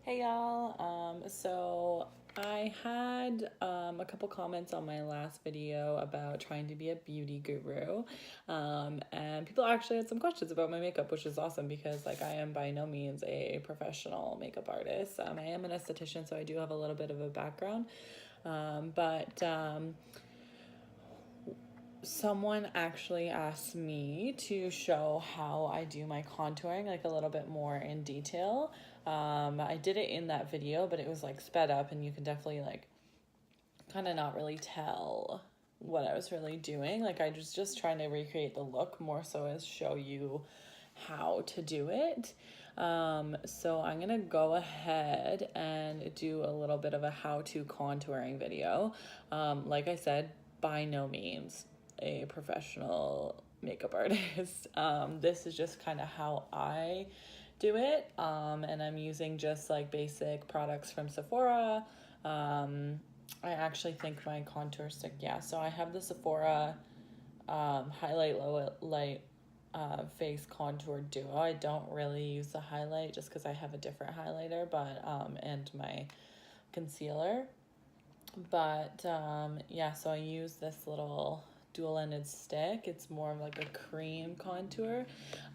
Hey y'all, so I had a couple comments on my last video about trying to be a beauty guru, and people actually had some questions about my makeup, which is awesome because I am by no means a professional makeup artist. I am an esthetician, so I do have a little bit of a background, but someone actually asked me to show how I do my contouring a little bit more in detail. I did it in that video, but it was sped up and you can definitely kind of not really tell what I was really doing. I was just trying to recreate the look more so as show you how to do it. So I'm gonna go ahead and do a little bit of a how-to contouring video. Like I said, by no means a professional makeup artist. This is just kind of how I do it. And I'm using just basic products from Sephora. I actually think my contour stick, yeah. So I have the Sephora highlight low light face contour duo. I don't really use the highlight just because I have a different highlighter, but and my concealer. But yeah, so I use this little dual-ended stick. It's more of a cream contour.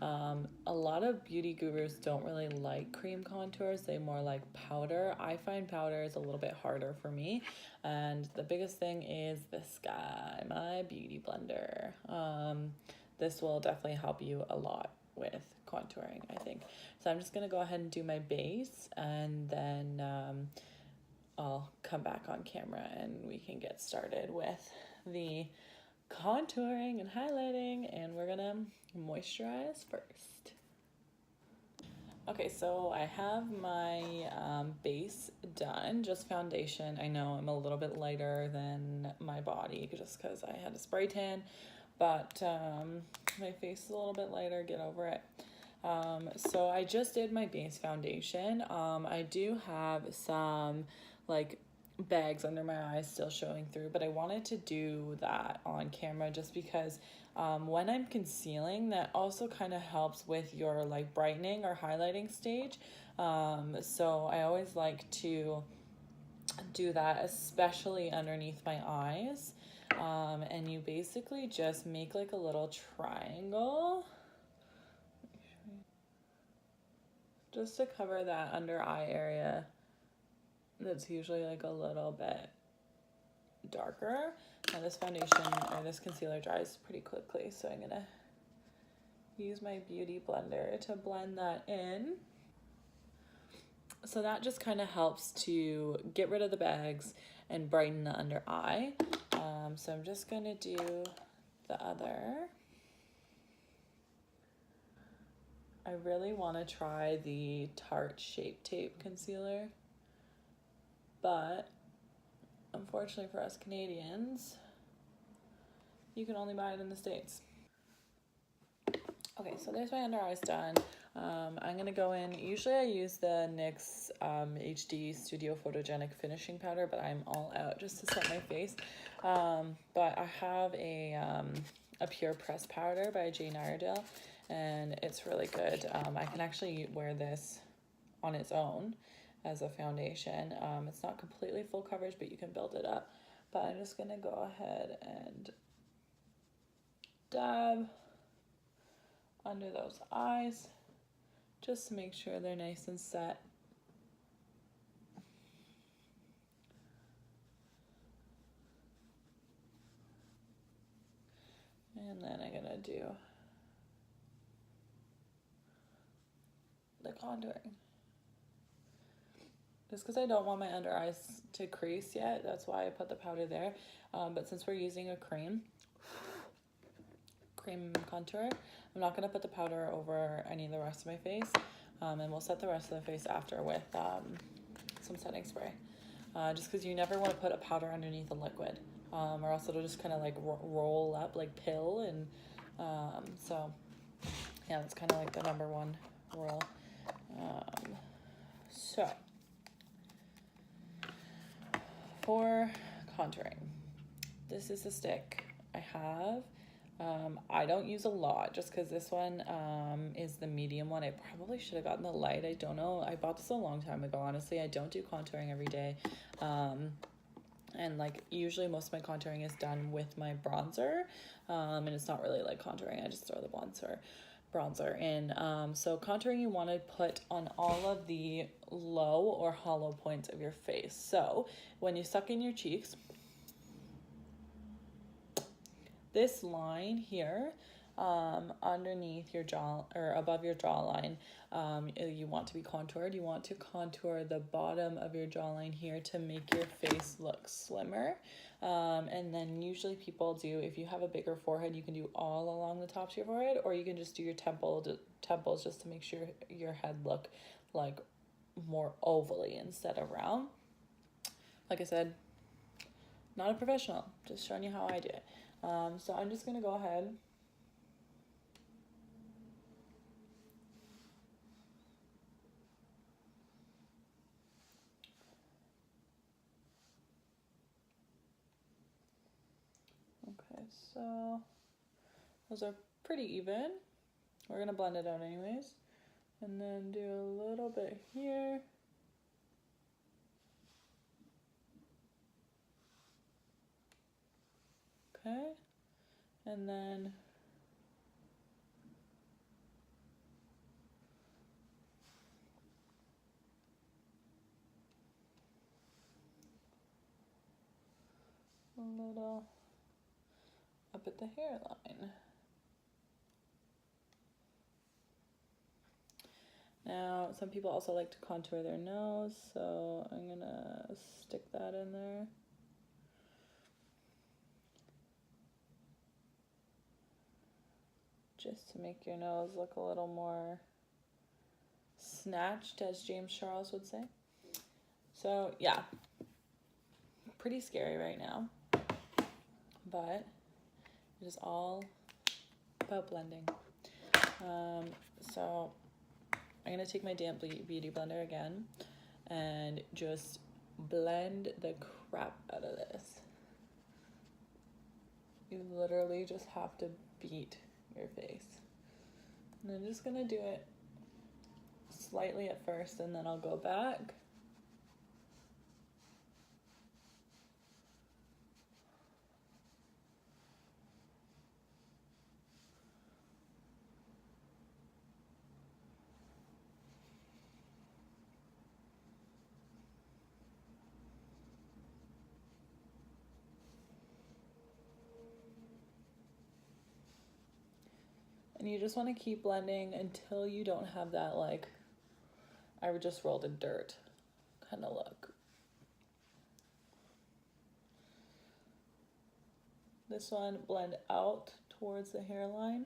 A lot of beauty gurus don't really like cream contours. They more like powder. I find powder is a little bit harder for me. And the biggest thing is this guy, my beauty blender. This will definitely help you a lot with contouring, I think. So I'm just gonna go ahead and do my base, and then I'll come back on camera and we can get started with the contouring and highlighting, and we're gonna moisturize first. Okay, so I have my base done, just foundation. I know I'm a little bit lighter than my body just because I had a spray tan, but my face is a little bit lighter, get over it. So I just did my base foundation. I do have some bags under my eyes still showing through, but I wanted to do that on camera just because when I'm concealing, that also kind of helps with your brightening or highlighting stage. So I always like to do that, especially underneath my eyes. And you basically just make a little triangle just to cover that under eye area that's usually a little bit darker. Now this foundation or this concealer dries pretty quickly, so I'm gonna use my beauty blender to blend that in. So that just kind of helps to get rid of the bags and brighten the under eye. So I'm just gonna do the other. I really want to try the Tarte Shape Tape concealer, but unfortunately for us Canadians, you can only buy it in the States. Okay, so there's my under eyes done. I'm gonna go in, usually I use the NYX HD Studio Photogenic Finishing Powder, but I'm all out just to set my face. But I have a Pure Press Powder by Jane Iredale, and it's really good. I can actually wear this on its own as a foundation. It's not completely full coverage, but you can build it up. But I'm just gonna go ahead and dab under those eyes just to make sure they're nice and set. And then I'm gonna do the contouring. Just because I don't want my under eyes to crease yet, that's why I put the powder there. But since we're using a cream contour, I'm not gonna put the powder over any of the rest of my face. And we'll set the rest of the face after with some setting spray. Just because you never want to put a powder underneath a liquid, or else it'll just kind of roll up pill, and so yeah, that's kind of the number one rule. So for contouring, this is the stick I have. I don't use a lot just because this one is the medium one. I probably should have gotten the light. I don't know. I bought this a long time ago. Honestly, I don't do contouring every day. And like usually most of my contouring is done with my bronzer. And it's not really like contouring. I just throw the bronzer in. So contouring you want to put on all of the low or hollow points of your face. So when you suck in your cheeks, this line here, underneath your jaw or above your jawline, you want to be contoured. You want to contour the bottom of your jawline here to make your face look slimmer. And then usually people do, if you have a bigger forehead, you can do all along the tops of your forehead, or you can just do your temples just to make sure your head look like more ovally instead of round. Like I said, not a professional, just showing you how I do it. So I'm just going to go ahead okay, so those are pretty even. We're going to blend it out anyways, and then do a little bit here. Okay, and then a little up at the hairline. Now, some people also like to contour their nose, so I'm gonna stick that in there. Just to make your nose look a little more snatched, as James Charles would say. So yeah, pretty scary right now, but it is all about blending. So I'm gonna take my damp beauty blender again and just blend the crap out of this. You literally just have to beat your face. And I'm just gonna do it slightly at first, and then I'll go back. And you just want to keep blending until you don't have that, like, I just rolled in dirt kind of look. This one, blend out towards the hairline.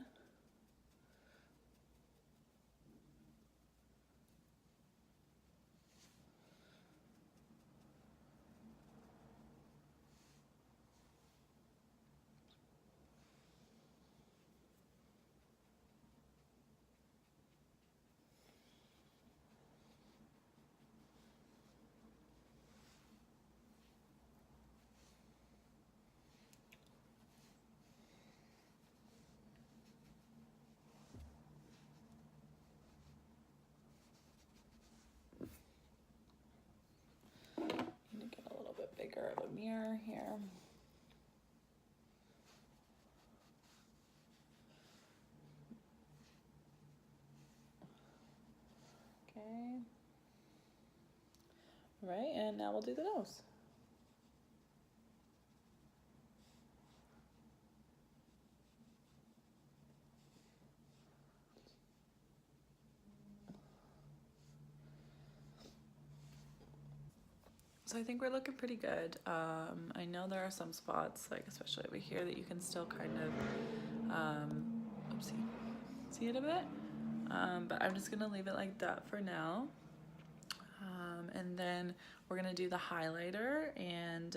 Get a little bit bigger of a mirror here. Okay. All right, and now we'll do the nose. So I think we're looking pretty good. I know there are some spots, like especially over here, that you can still kind of, oopsie, see it a bit. But I'm just gonna leave it like that for now. And then we're gonna do the highlighter, and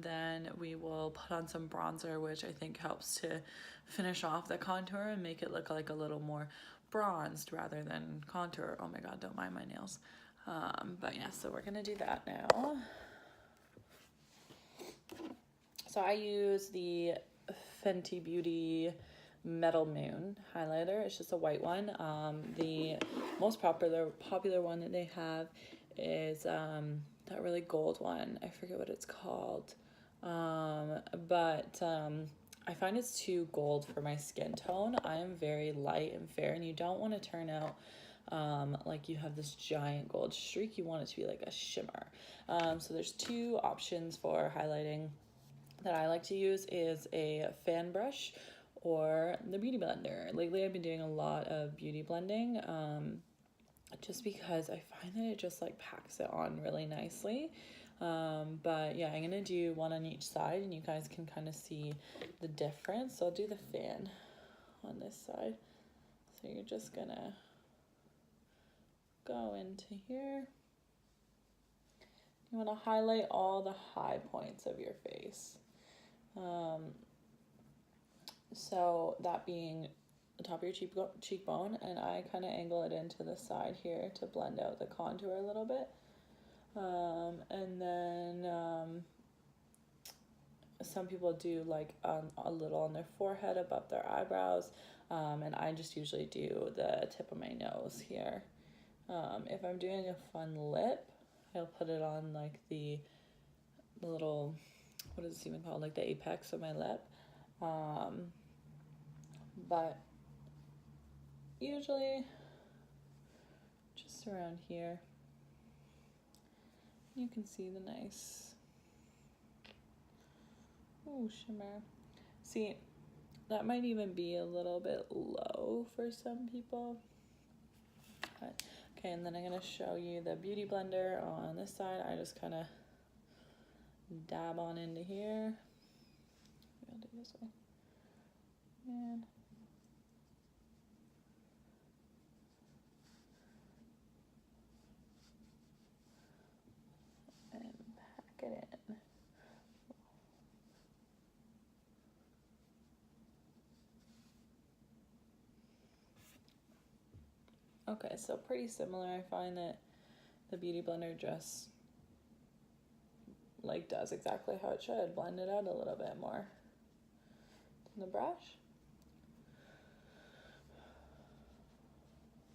then we will put on some bronzer, which I think helps to finish off the contour and make it look like a little more bronzed rather than contour. Oh my god, don't mind my nails. But yeah, so we're gonna do that now. So I use the Fenty Beauty Metal Moon highlighter. It's just a white one. The most popular one that they have is that really gold one. I forget what it's called. But I find it's too gold for my skin tone. I am very light and fair, and you don't want to turn out like you have this giant gold streak. You want it to be like a shimmer. So there's two options for highlighting that I like to use is a fan brush or the beauty blender. Lately I've been doing a lot of beauty blending just because I find that it just like packs it on really nicely. But yeah, I'm gonna do one on each side and you guys can kind of see the difference. So I'll do the fan on this side. So you're just gonna go into here. You want to highlight all the high points of your face. So that being the top of your cheekbone, and I kind of angle it into the side here to blend out the contour a little bit. And then some people do like a little on their forehead above their eyebrows, and I just usually do the tip of my nose here. If I'm doing a fun lip, I'll put it on like the little, what is this even called, like the apex of my lip. But usually just around here. You can see the nice shimmer. See, that might even be a little bit low for some people. But, okay, and then I'm going to show you the beauty blender on this side. I just kind of dab on into here. I'll do this way. And pack it in. Okay, so pretty similar. I find that the beauty blender just like does exactly how it should. Blend it out a little bit more. The brush.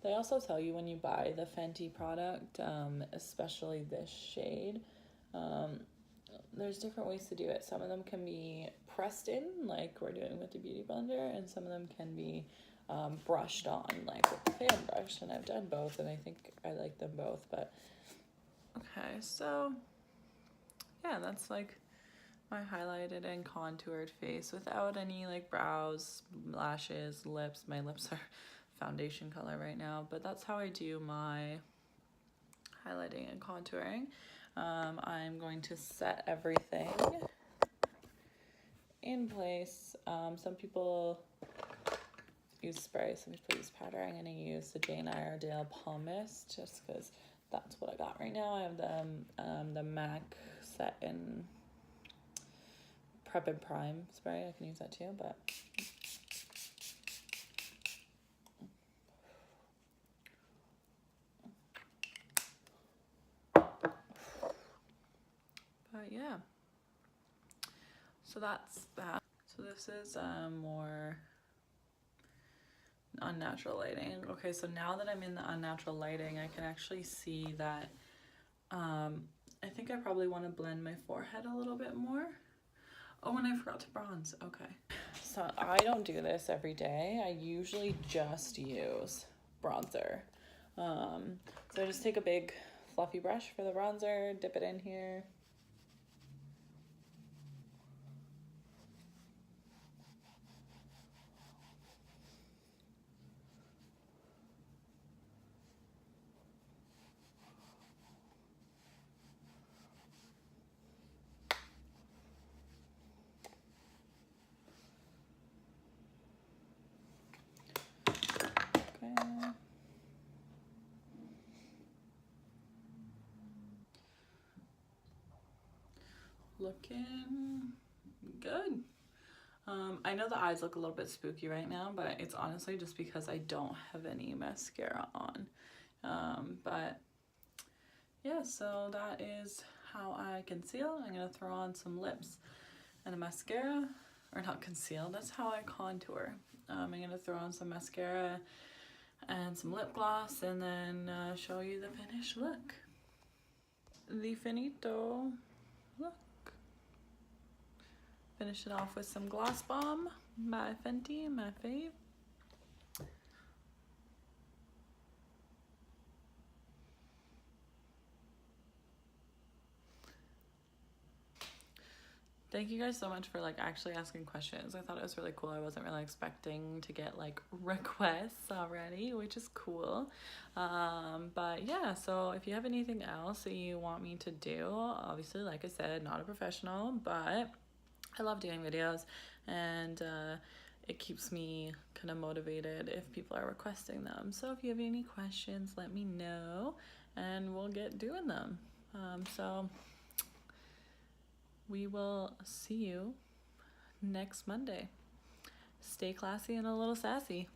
They also tell you when you buy the Fenty product, especially this shade, there's different ways to do it. Some of them can be pressed in, like we're doing with the beauty blender, and some of them can be brushed on, like with the fan brush. And I've done both, and I think I like them both. But okay, so yeah, that's like my highlighted and contoured face without any like brows, lashes, lips. My lips are foundation color right now, but that's how I do my highlighting and contouring. I'm going to set everything in place. Some people use spray, some people use powder. I'm going to use the Jane Iredale Palm Mist just because that's what I got right now. I have the MAC Set in Prep and Prime spray. I can use that too, but yeah, so that's that. So this is more unnatural lighting. Okay, so now that I'm in the unnatural lighting, I can actually see that I think I probably want to blend my forehead a little bit more. Oh, and I forgot to bronze. Okay, so I don't do this every day. I usually just use bronzer. So I just take a big fluffy brush for the bronzer, dip it in here. Okay. Looking good. I know the eyes look a little bit spooky right now, but it's honestly just because I don't have any mascara on. But yeah, so that is how I conceal. I'm gonna throw on some lips and a mascara, or not conceal, that's how I contour. I'm gonna throw on some mascara and some lip gloss, and then show you the finished look. The finito look. Finish it off with some Gloss Bomb by Fenty, my fave. Thank you guys so much for like actually asking questions. I thought it was really cool. I wasn't really expecting to get like requests already, which is cool. But yeah, so if you have anything else that you want me to do, obviously, like I said, not a professional, but I love doing videos, and it keeps me kind of motivated if people are requesting them. So if you have any questions, let me know and we'll get doing them. So we will see you next Monday. Stay classy and a little sassy.